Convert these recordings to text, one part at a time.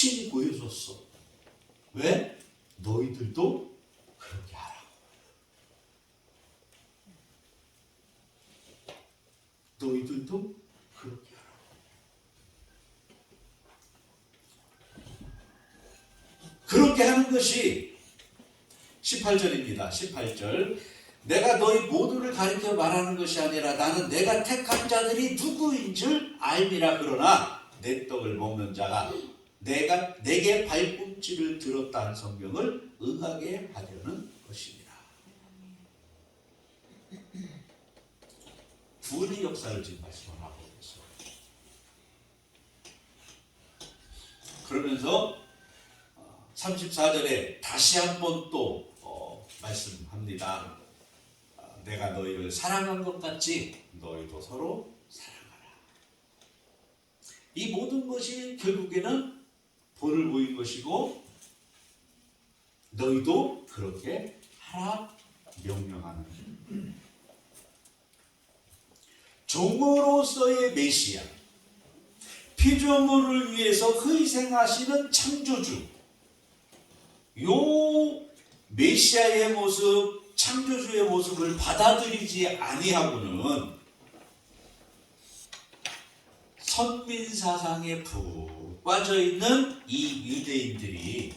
친히 보여줬어. 왜? 너희들도 그렇게 하라고. 너희들도 그렇게 하라고. 그렇게 하는 것이 18절입니다. 18절. 내가 너희 모두를 가리켜 말하는 것이 아니라 나는 내가 택한 자들이 누구인 줄 알미라. 그러나 내 떡을 먹는 자가 내게 발꿈치를 들었다는 성경을 응하게 하려는 것입니다. 구원의 역사를 지금 말씀을 하고 있어요. 그러면서 34절에 다시 한번 또 말씀합니다. 내가 너희를 사랑한 것 같이 너희도 서로 사랑하라. 이 모든 것이 결국에는 본을 보인 것이고 너희도 그렇게 하라 명령하는 종으로서의 메시아, 피조물을 위해서 희생하시는 창조주, 요 메시아의 모습, 창조주의 모습을 받아들이지 아니하고는 선민사상에 푹 빠져있는 이 유대인들이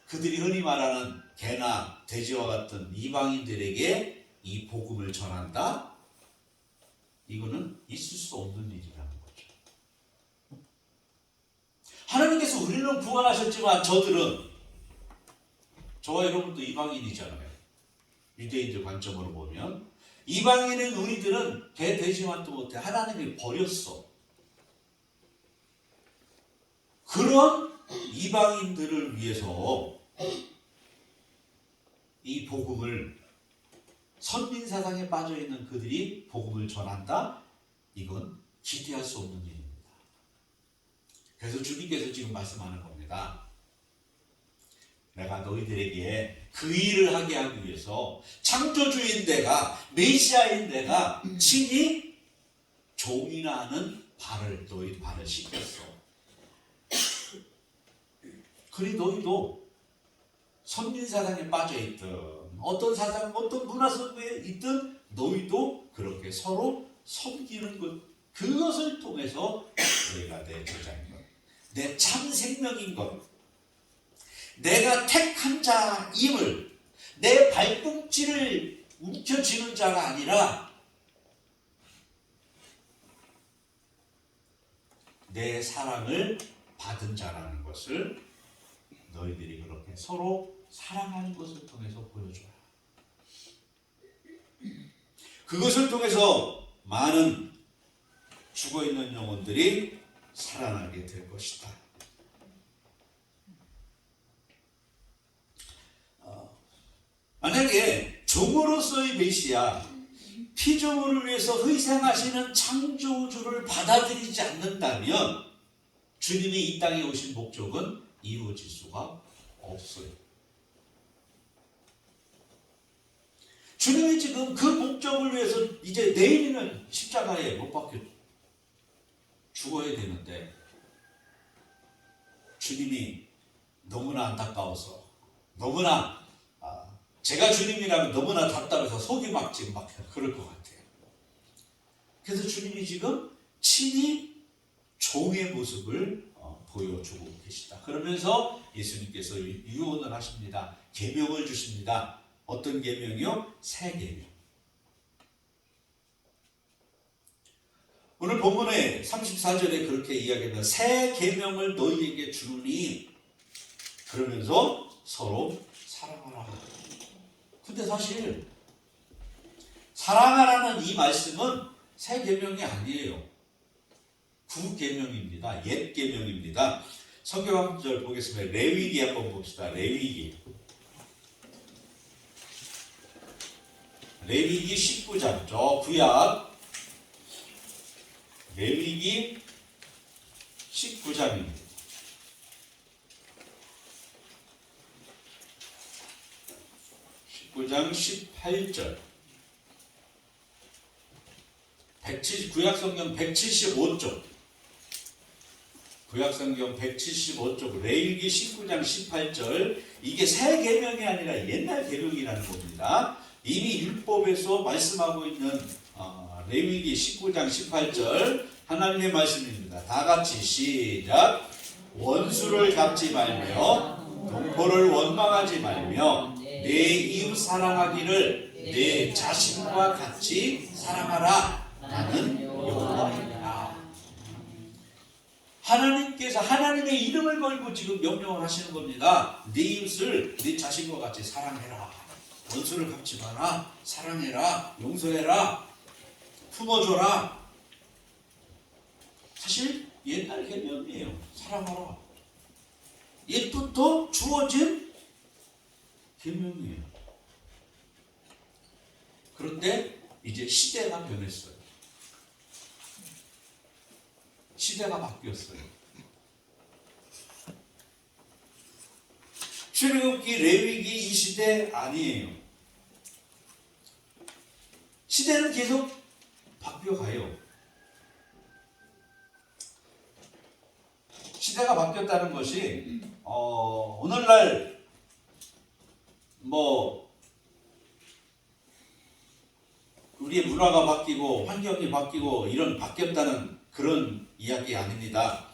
그들이 흔히 말하는 개나 돼지와 같은 이방인들에게 이 복음을 전한다? 이거는 있을 수 없는 일이라는 거죠. 하나님께서 우리는 구원하셨지만 저와 여러분도 이방인이잖아요. 유대인들 관점으로 보면 이방인인 우리들은 개 돼지만도 못해 하나님이 버렸어. 그런 이방인들을 위해서 이 복음을 선민사상에 빠져있는 그들이 복음을 전한다? 이건 기대할 수 없는 일입니다. 그래서 주님께서 지금 말씀하는 겁니다. 내가 너희들에게 그 일을 하게 하기 위해서 창조주인 내가, 메시아인 내가 친히 종이나 하는 너희 발을 씻겼어. 그리 너희도 선민사상에 빠져있든 어떤 사상, 어떤 문화 속에 있든 너희도 그렇게 서로 섬기는 것, 그것을 통해서 너희가 내 제자인 것, 내 참 생명인 것, 내가 택한 자임을, 내 발꿈치를 움켜쥐는 자가 아니라 내 사랑을 받은 자라는 것을 너희들이 그렇게 서로 사랑하는 것을 통해서 보여줘라. 그것을 통해서 많은 죽어있는 영혼들이 살아나게 될 것이다. 만약에 종으로서의 메시아, 피조물을 위해서 희생하시는 창조주를 받아들이지 않는다면 주님이 이 땅에 오신 목적은 이루어질 수가 없어요. 주님이 지금 그 목적을 위해서 이제 내일이면 십자가에 못 박혀 죽어야 되는데 주님이 너무나 안타까워서, 너무나 제가 주님이라면 너무나 답답해서 속이 막 지금 막 그럴 것 같아요. 그래서 주님이 지금 친히 종의 모습을 보여주고 계시다. 그러면서 예수님께서 유언을 하십니다. 계명을 주십니다. 어떤 계명이요? 새 계명. 오늘 본문의 34절에 그렇게 이야기합니다. 새 계명을 너희에게 주노니, 그러면서 서로 사랑하라. 근데 사실 사랑하라는 이 말씀은 새 계명이 아니에요. 구계명입니다. 옛 계명입니다. 성경 한 절 보겠습니다. 레위기 한번 봅시다. 레위기 19장, 저 구약 레위기 19장입니다. 19장 18절. 구약 성경 175쪽. 구약성경 175쪽 레위기 19장 18절, 이게 새 계명이 아니라 옛날 계명이라는 겁니다. 이미 율법에서 말씀하고 있는 레위기 19장 18절 하나님의 말씀입니다. 다 같이 시작. 원수를 갚지 말며 동포를 원망하지 말며 내 이웃 사랑하기를 내 자신과 같이 사랑하라. 나는 여호와이다. 하나님께서 하나님의 이름을 걸고 지금 명령을 하시는 겁니다. 네 이웃을 네 자신과 같이 사랑해라. 원수를 갚지 마라. 사랑해라. 용서해라. 품어줘라. 사실 옛날 계명이에요. 사랑하라. 옛부터 주어진 계명이에요. 그런데 이제 시대가 변했어요. 시대가 바뀌었어요. 출애굽기, 레위기 이 시대 아니에요. 시대는 계속 바뀌어가요. 시대가 바뀌었다는 것이 오늘날 우리의 문화가 바뀌고 환경이 바뀌고 이런 바뀌었다는 그런 이야기 아닙니다.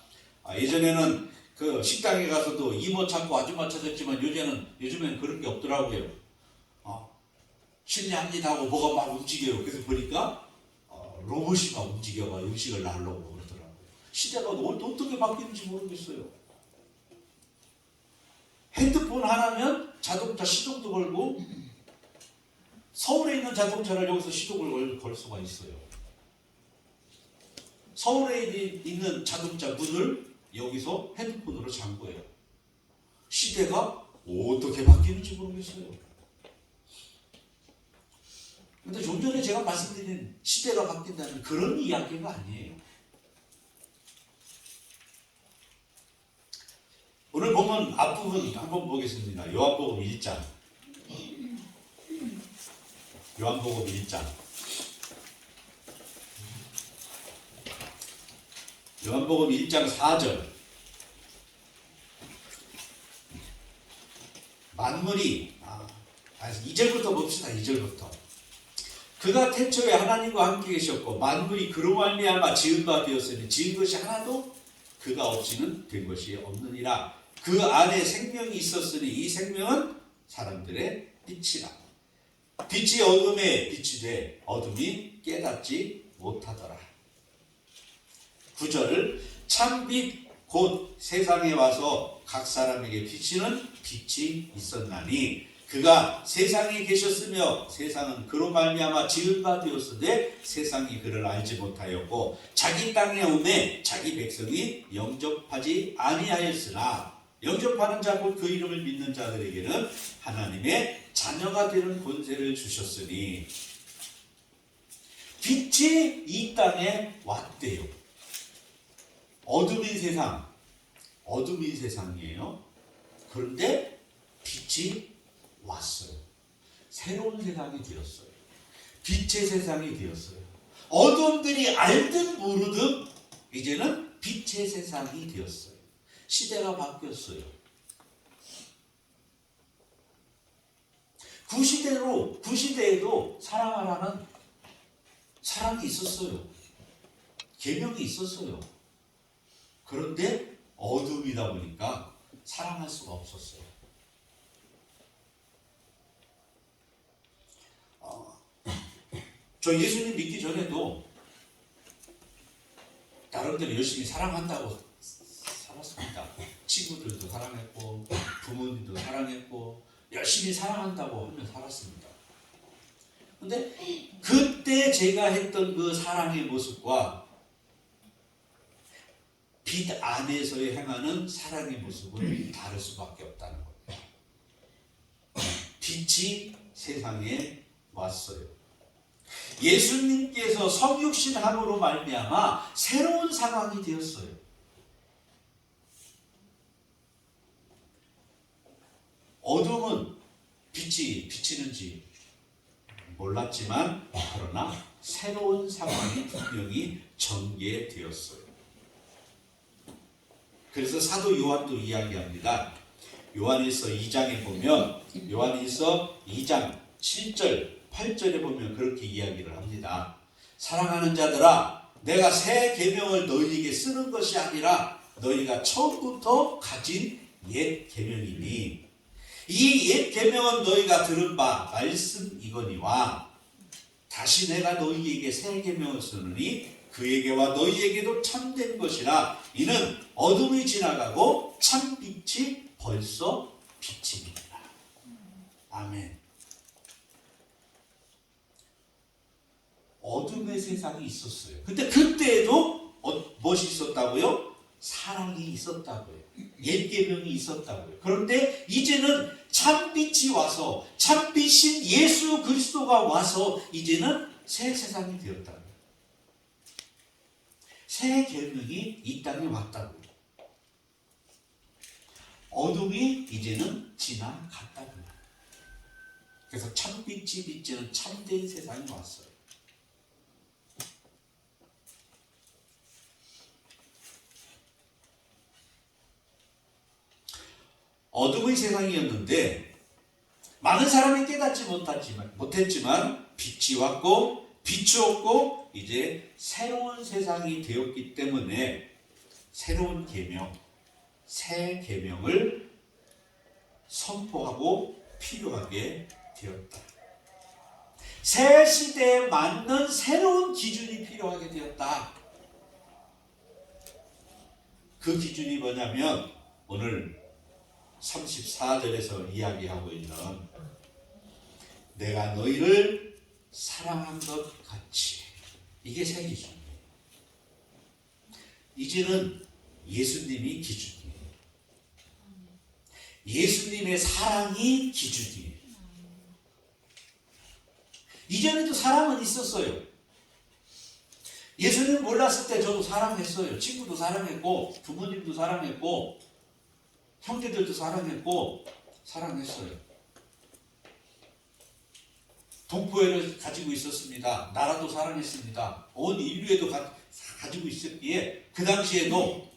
예전에는 그 식당에 가서도 이모 찾고 아줌마 찾았지만 요즘엔 그런 게 없더라고요. 실례합니다 하고 뭐가 막 움직여요. 그래서 보니까 로봇이 막 움직여가 음식을 나르려고 그러더라고요. 시대가 어떻게 바뀌는지 모르겠어요. 핸드폰 하나면 자동차 시동도 걸고, 서울에 있는 자동차를 여기서 시동을 걸 수가 있어요. 서울에 있는 자동차 문을 여기서 핸드폰으로 잠궈요. 시대가 어떻게 바뀌는지 모르겠어요. 근데 좀 전에 제가 말씀드린 시대가 바뀐다는 그런 이야기가 아니에요. 오늘 보면 앞부분 한번 보겠습니다. 요한복음 1장. 요한복음 1장. 요한복음 1장 4절. 만물이 2절부터 봅시다. 2절부터. 그가 태초에 하나님과 함께 계셨고 만물이 그로 말미암아 지은 바 되었으니 지은 것이 하나도 그가 없이는 된 것이 없느니라. 그 안에 생명이 있었으니 이 생명은 사람들의 빛이라. 빛이 어둠에 비추되 어둠이 깨닫지 못하더라. 9절. 참빛 곧 세상에 와서 각 사람에게 비치는 빛이 있었나니 그가 세상에 계셨으며 세상은 그로 말미암아 지은 바 되었으되 세상이 그를 알지 못하였고 자기 땅에 오매 자기 백성이 영접하지 아니하였으나 영접하는 자 곧 그 이름을 믿는 자들에게는 하나님의 자녀가 되는 권세를 주셨으니 빛이 이 땅에 왔대요. 어둠인 세상이에요. 그런데 빛이 왔어요. 새로운 세상이 되었어요. 빛의 세상이 되었어요. 어둠들이 알든 모르든 이제는 빛의 세상이 되었어요. 시대가 바뀌었어요. 그 시대에도 사랑하라는 사랑이 있었어요. 계명이 있었어요. 그런데 어둠이다 보니까 사랑할 수가 없었어요. 저 예수님 믿기 전에도 나름대로 열심히 사랑한다고 살았습니다. 친구들도 사랑했고 부모님도 사랑했고 열심히 사랑한다고 하며 살았습니다. 근데 그때 제가 했던 그 사랑의 모습과 빛 안에서의 행하는 사랑의 모습은 다를 수밖에 없다는 겁니다. 빛이 세상에 왔어요. 예수님께서 성육신함으로 말미암아 새로운 상황이 되었어요. 어둠은 빛이 비치는지 몰랐지만 그러나 새로운 상황이 분명히 전개되었어요. 그래서 사도 요한도 이야기합니다. 요한일서 2장에 보면 요한일서 2장 7절 8절에 보면 그렇게 이야기를 합니다. 사랑하는 자들아, 내가 새 계명을 너희에게 쓰는 것이 아니라 너희가 처음부터 가진 옛 계명이니 이 옛 계명은 너희가 들은 바 말씀이거니와 다시 내가 너희에게 새 계명을 쓰느니 그에게와 너희에게도 참된 것이라 이는 어둠이 지나가고 참 빛이 벌써 비칩니다. 아멘. 어둠의 세상이 있었어요. 근데 그때에도 무엇이 있었다고요? 사랑이 있었다고요. 옛 계명이 있었다고요. 그런데 이제는 참빛이 와서 참빛인 예수 그리스도가 와서 이제는 새 세상이 되었다고요. 새 계명이 이 땅에 왔다고요. 어둠이 이제는 지나갔다고요. 그래서 참빛이 비치는 참된 세상이 왔어요. 어둠의 세상이었는데 많은 사람이 깨닫지 못했지만 빛이 왔고 빛이 없고 이제 새로운 세상이 되었기 때문에 새로운 계명, 새 계명을 선포하고 필요하게 되었다. 새 시대에 맞는 새로운 기준이 필요하게 되었다. 그 기준이 뭐냐면 오늘 34절에서 이야기하고 있는 내가 너희를 사랑한 것 같이, 이게 새 기준이에요. 이제는 예수님이 기준이에요. 예수님의 사랑이 기준이에요. 이전에도 사랑은 있었어요. 예수님 몰랐을 때 저도 사랑했어요. 친구도 사랑했고 부모님도 사랑했고 형제들도 사랑했고 사랑했어요. 동포애를 가지고 있었습니다. 나라도 사랑했습니다. 온 인류에도 가지고 있었기에 그 당시에도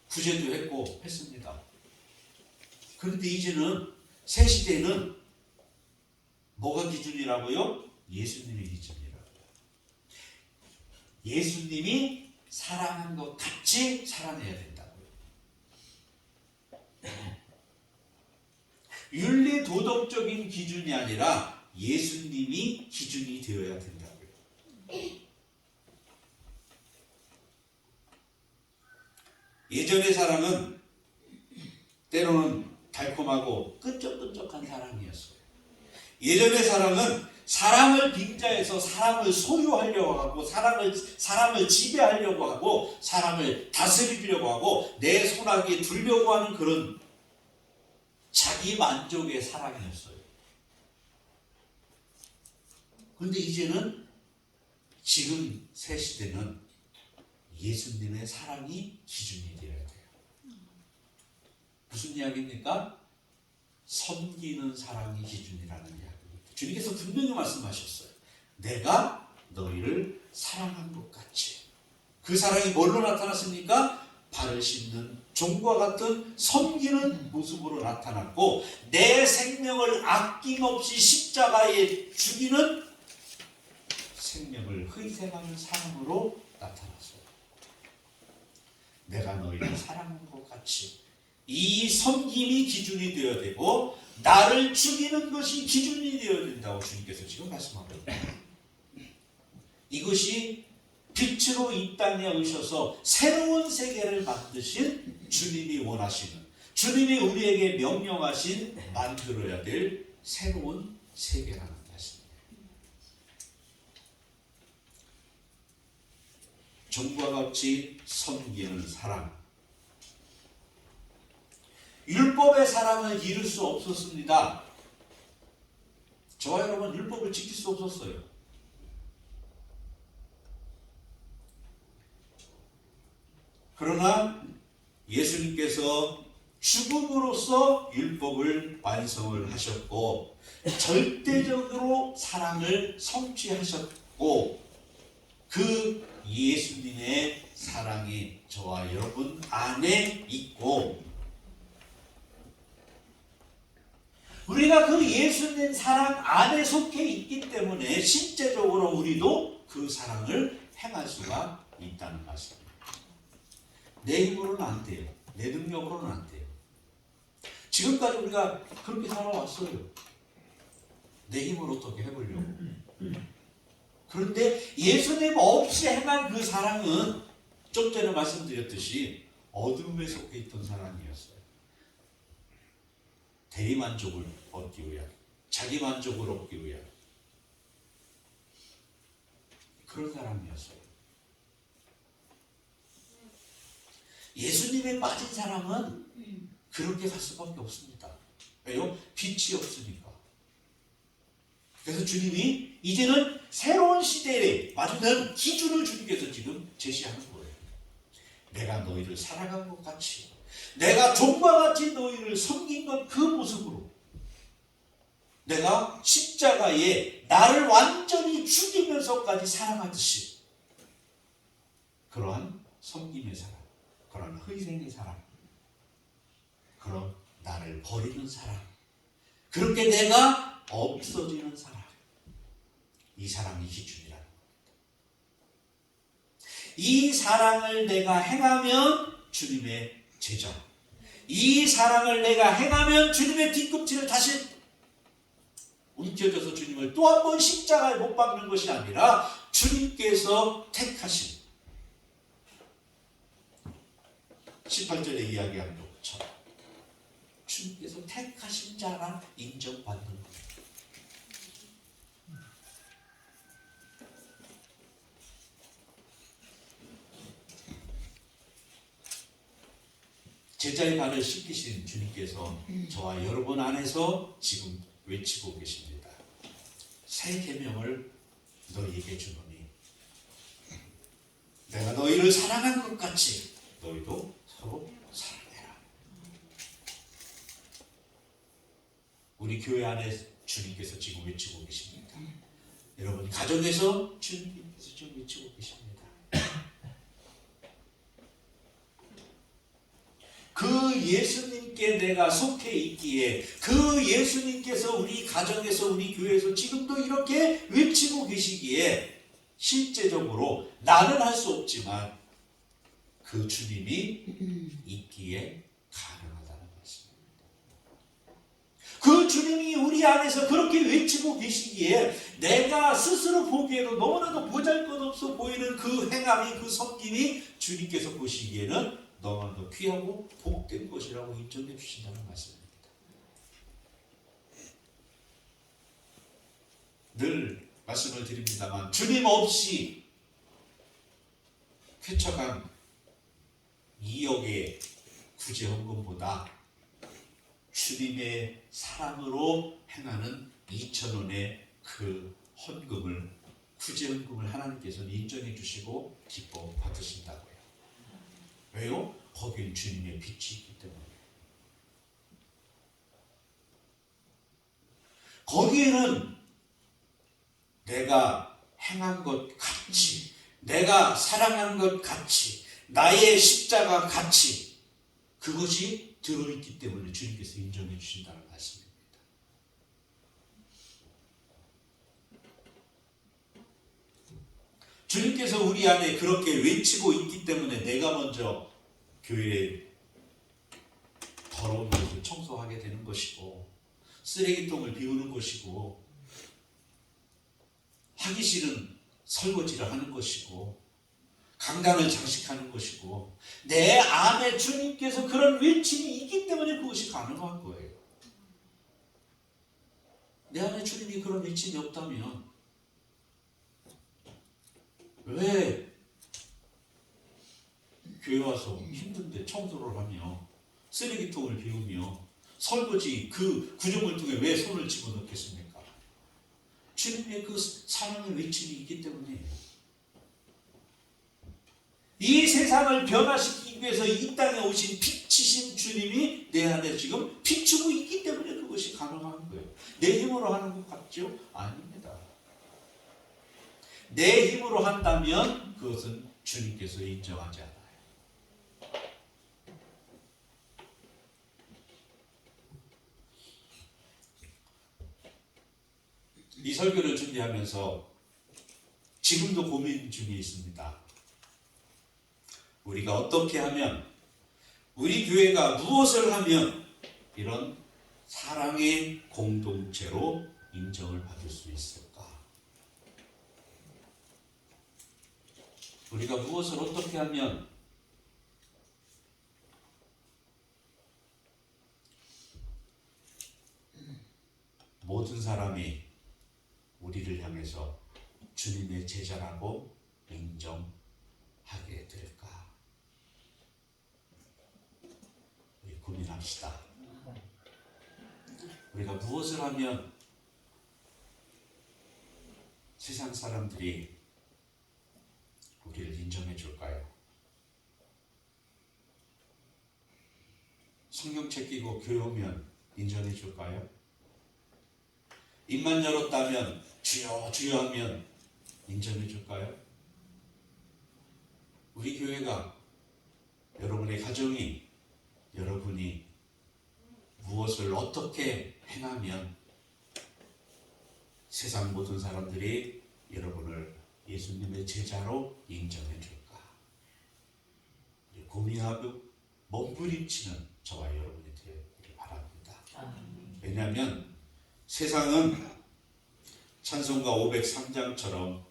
구제도 했고 했습니다. 그런데 이제는 새 시대는 뭐가 기준이라고요? 예수님이 기준이라고요. 예수님이 사랑한 것 같이 사랑해야 된다고요. 윤리 도덕적인 기준이 아니라 예수님이 기준이 되어야 된다고요. 예전의 사랑은 때로는 달콤하고 끈적끈적한 사랑이었어요. 예전의 사랑은 사람을 빙자해서 사람을 소유하려고 하고 사람을 지배하려고 하고 사람을 다스리려고 하고 내 손아귀에 두려고 하는 그런 자기 만족의 사랑이었어요. 그런데 이제는 지금 새 시대는 예수님의 사랑이 기준이 되어야 돼요. 무슨 이야기입니까? 섬기는 사랑이 기준이라는 이야기입니다. 주님께서 분명히 말씀하셨어요. 내가 너희를 사랑한 것 같이. 그 사랑이 뭘로 나타났습니까? 발을 씻는 종과 같은 섬기는 모습으로 나타났고 내 생명을 아낌없이 십자가에 죽이는 생명을 희생하는 사랑으로 나타났어요. 내가 너희를 사랑한 것 같이. 이 섬김이 기준이 되어야 되고 나를 죽이는 것이 기준이 되어야 된다고 주님께서 지금 말씀하고 있습니다. 이것이 빛으로 이 땅에 오셔서 새로운 세계를 만드신 주님이 원하시는, 주님이 우리에게 명령하신 만들어야 될 새로운 세계라는 말씀입니다. 종과 같이 섬기는 사랑. 율법의 사랑을 이룰 수 없었습니다. 저와 여러분 율법을 지킬 수 없었어요. 그러나 예수님께서 죽음으로써 율법을 완성을 하셨고 절대적으로 사랑을 성취하셨고 그 예수님의 사랑이 저와 여러분 안에 있고 우리가 그 예수님 사랑 안에 속해 있기 때문에 실제적으로 우리도 그 사랑을 행할 수가 있다는 말씀입니다. 내 힘으로는 안 돼요. 내 능력으로는 안 돼요. 지금까지 우리가 그렇게 살아왔어요. 내 힘으로 어떻게 해보려고. 그런데 예수님 없이 행한 그 사랑은 좀 전에 말씀드렸듯이 어둠에 속해 있던 사랑이었어요. 대리만족을 얻기 위한, 자기 만족을 얻기 위한 그런 사람이었어요. 예수님에 빠진 사람은 그렇게 갈 수밖에 없습니다. 왜요? 빛이 없으니까. 그래서 주님이 이제는 새로운 시대에 맞는 기준을 주님께서 지금 제시하는 거예요. 내가 너희를 사랑한 것 같이, 내가 종과 같이 너희를 섬긴 것 그 모습으로 내가 십자가에 나를 완전히 죽이면서까지 사랑하듯이 그러한 섬김의 사랑, 그런 희생의 사랑, 그런 나를 버리는 사랑, 그렇게 내가 없어지는 사랑, 이 사랑이 기준이라는 겁니다. 이 사랑을 내가 행하면 주님의 제자, 이 사랑을 내가 행하면 주님의 뒤꿈치를 다시 움켜져서 주님을 또 한 번 십자가에 못 박는 것이 아니라 주님께서 택하신 18절에 이야기한 것처럼 주님께서 택하신 자가 인정받는 것. 제자의 발을 씻기신 주님께서 저와 여러분 안에서 지금 외치고 계십니다. 새 계명을 너희에게 주노니 내가 너희를 사랑한 것 같이 너희도 서로 사랑해라. 우리 교회 안에 주님께서 지금 외치고 계십니다. 여러분 가정에서 주님께서 지금 외치고 계십니다. 그 예수님께 내가 속해 있기에 그 예수님께서 우리 가정에서 우리 교회에서 지금도 이렇게 외치고 계시기에 실제적으로 나는 할 수 없지만 그 주님이 있기에 가능하다는 말씀입니다. 그 주님이 우리 안에서 그렇게 외치고 계시기에 내가 스스로 보기에도 너무나도 보잘것없어 보이는 그 행함이, 그 섬김이 주님께서 보시기에는 너무나도 귀하고 복된 것이라고 인정해 주신다는 말씀입니다. 늘 말씀을 드립니다만 주님 없이 쾌척한 2억의 구제헌금보다 주님의 사랑으로 행하는 2,000원의 그 헌금을, 구제헌금을 하나님께서는 인정해 주시고 기뻐 받으신다고요. 왜요? 거기엔 주님의 빛이 있기 때문에. 거기에는 내가 행한 것 같이, 내가 사랑한 것 같이, 나의 십자가 같이 그것이 들어있기 때문에 주님께서 인정해 주신다는 말씀입니다. 주님께서 우리 안에 그렇게 외치고 있기 때문에 내가 먼저 교회에 더러운 것을 청소하게 되는 것이고 쓰레기통을 비우는 것이고 하기 싫은 설거지를 하는 것이고 강단을 장식하는 것이고 내 안에 주님께서 그런 외침이 있기 때문에 그것이 가능한 거예요. 내 안에 주님이 그런 외침이 없다면 왜 교회 와서 힘든데 청소를 하며 쓰레기통을 비우며 설거지 그 구조물통에 왜 손을 집어넣겠습니까? 주님의 그 사랑의 외침이 있기 때문이에요. 이 세상을 변화시키기 위해서 이 땅에 오신 빛이신 주님이 내 안에 지금 비추고 있기 때문에 그것이 가능한 거예요. 내 힘으로 하는 것 같죠? 아닙니다. 내 힘으로 한다면 그것은 주님께서 인정하지 않아요. 이 설교를 준비하면서 지금도 고민 중에 있습니다. 우리가 어떻게 하면, 우리 교회가 무엇을 하면 이런 사랑의 공동체로 인정을 받을 수 있을까? 우리가 무엇을 어떻게 하면 모든 사람이 우리를 향해서 주님의 제자라고 인정하게 될까? 우리 고민합시다. 우리가 무엇을 하면 세상 사람들이 우리를 인정해 줄까요? 성경책 끼고 교회 오면 인정해 줄까요? 입만 열었다면 주여 주여 하면 인정해 줄까요? 우리 교회가, 여러분의 가정이, 여러분이 무엇을 어떻게 행하면 세상 모든 사람들이 여러분을 예수님의 제자로 인정해 줄까? 고민하고 몸부림치는 저와 여러분이 되기를 바랍니다. 왜냐하면 세상은 찬송가 503장처럼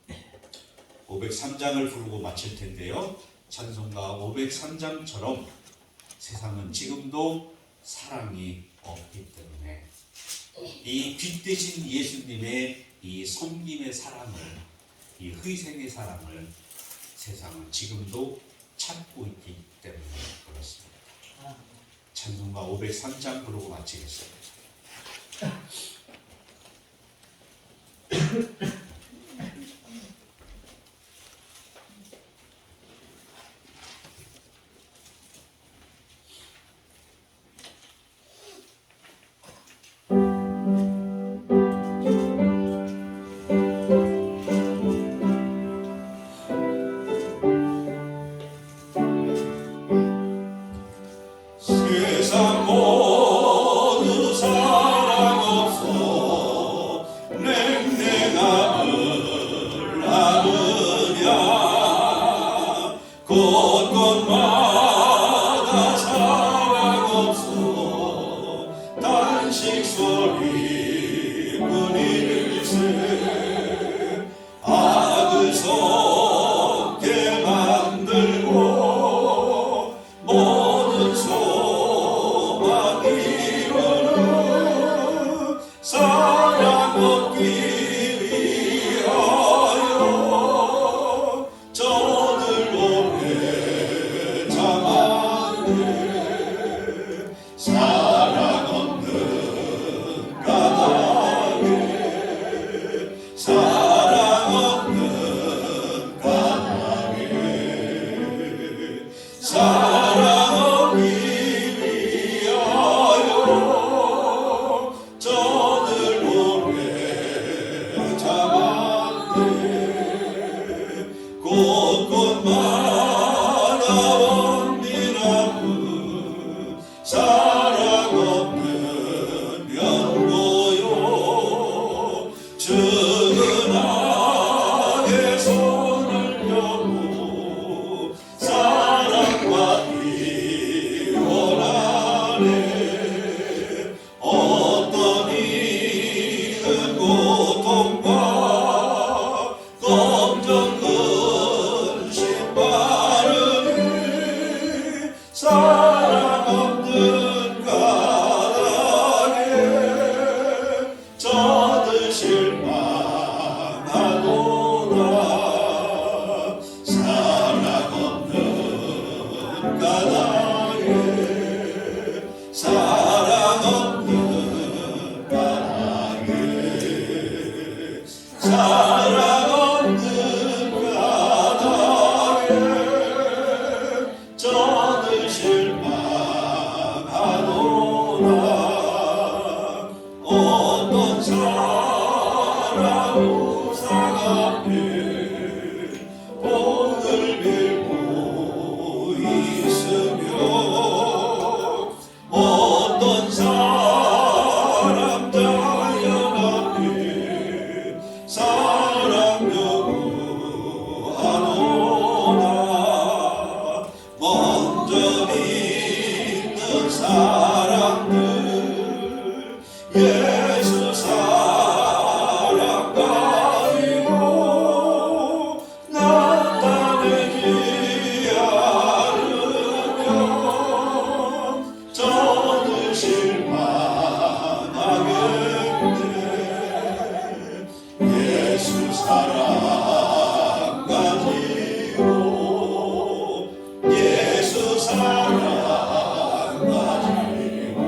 503장을 부르고 마칠 텐데요. 찬송가 503장처럼 세상은 지금도 사랑이 없기 때문에 이 빛 대신 예수님의 이 섬김의 사랑을, 이 희생의 사랑을 세상은 지금도 찾고 있기 때문에 그렇습니다. 찬송가 503장 부르고 마치겠습니다. 세상 모두 사랑 없어 냉랭함을 나누랴 곳곳마다 사랑 없어 단식 소리 뿐일세 악을 속게 만들고 모든 소망 이루는 사랑 얻기 위하여 저들 오래 참았네. 사랑 없는 까닭에 사랑 없는 까닭에 사랑 얻기 위하여 저들 오래 참았네. 곳곳마다 원빈함은 사랑 없는 면고요 측은하게 손을 펴고 사랑받기 원하네. 어떤 이는 고통과 검정 근심 바르니 사랑 없는 까닭에 저들 실망하도다. 사랑 없는 까닭에 사랑 없는 까닭에 사랑 없는 까닭에 저들 실망하노라. 어떤 사람 우상 앞에 복을 빌 점 있는 사람들 예수 사랑 가지고 나타내지 않으면 저는 실망하겠네. 예수 사랑 가지고 예수 사랑 가지고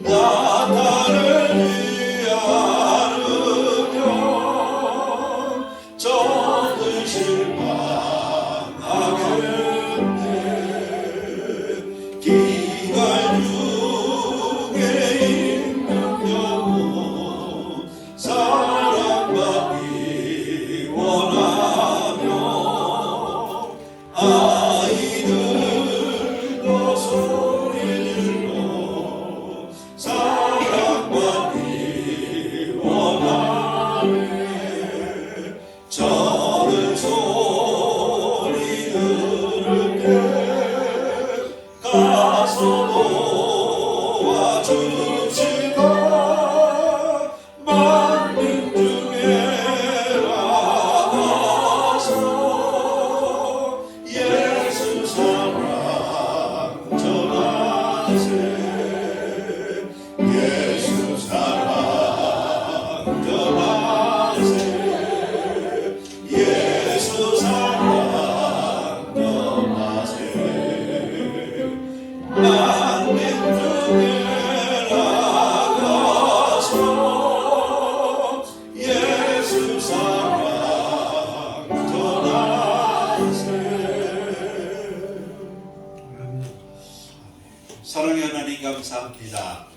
나타내지 않으면 저는 실망하겠네. 기갈 중에 있는 영혼 사랑받기 원하며 아이들도 소리 질러 사랑받기 원하네. 저는 소리 들을 때 가서 도와주시고 만민 중에 나가서 예수 사랑 전하세. 예수 사랑 전하세. 예수 사랑 전하세. 만민 중에 나가서 예수 사랑 전하세. 사랑의 하나님 감사합니다.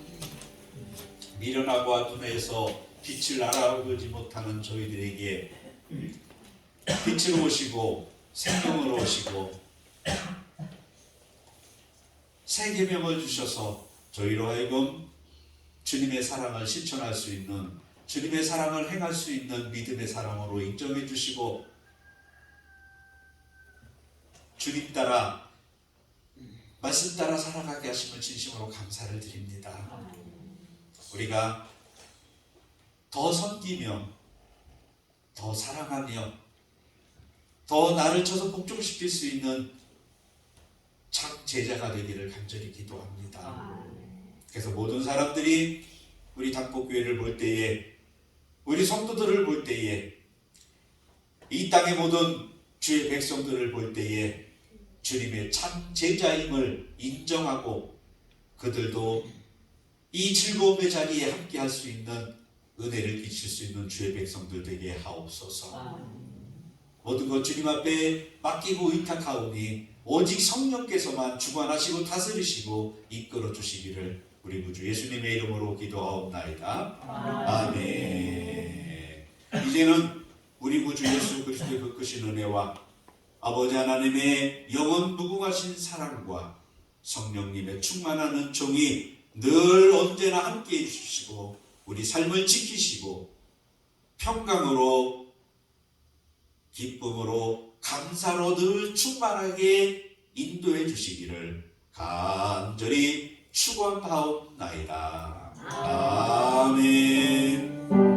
미련하고 어둠에서 빛을 알아보지 못하는 저희들에게 빛을 오시고 생명을 오시고 새 계명을 주셔서 저희로 하여금 주님의 사랑을 실천할 수 있는, 주님의 사랑을 행할 수 있는 믿음의 사랑으로 인정해 주시고 주님 따라 말씀 따라 살아가게 하심을 진심으로 감사를 드립니다. 우리가 더 섬기며 더 사랑하며 더 나를 쳐서 복종시킬 수 있는 참 제자가 되기를 간절히 기도합니다. 그래서 모든 사람들이 우리 단복교회를 볼 때에, 우리 성도들을 볼 때에, 이 땅의 모든 주의 백성들을 볼 때에 주님의 참 제자임을 인정하고 그들도 이 즐거움의 자리에 함께 할 수 있는 은혜를 끼칠 수 있는 주의 백성들 되게 하옵소서. 모든 것 주님 앞에 맡기고 의탁하오니 오직 성령께서만 주관하시고 다스리시고 이끌어 주시기를 우리 구주 예수님의 이름으로 기도하옵나이다. 아멘. 이제는 우리 구주 예수 그리스도의 그 크신 은혜와 아버지 하나님의 영원 무궁하신 사랑과 성령님의 충만한 은총이 늘 언제나 함께해 주시고 우리 삶을 지키시고 평강으로 기쁨으로 감사로 늘 충만하게 인도해 주시기를 간절히 축원하옵나이다. 아멘.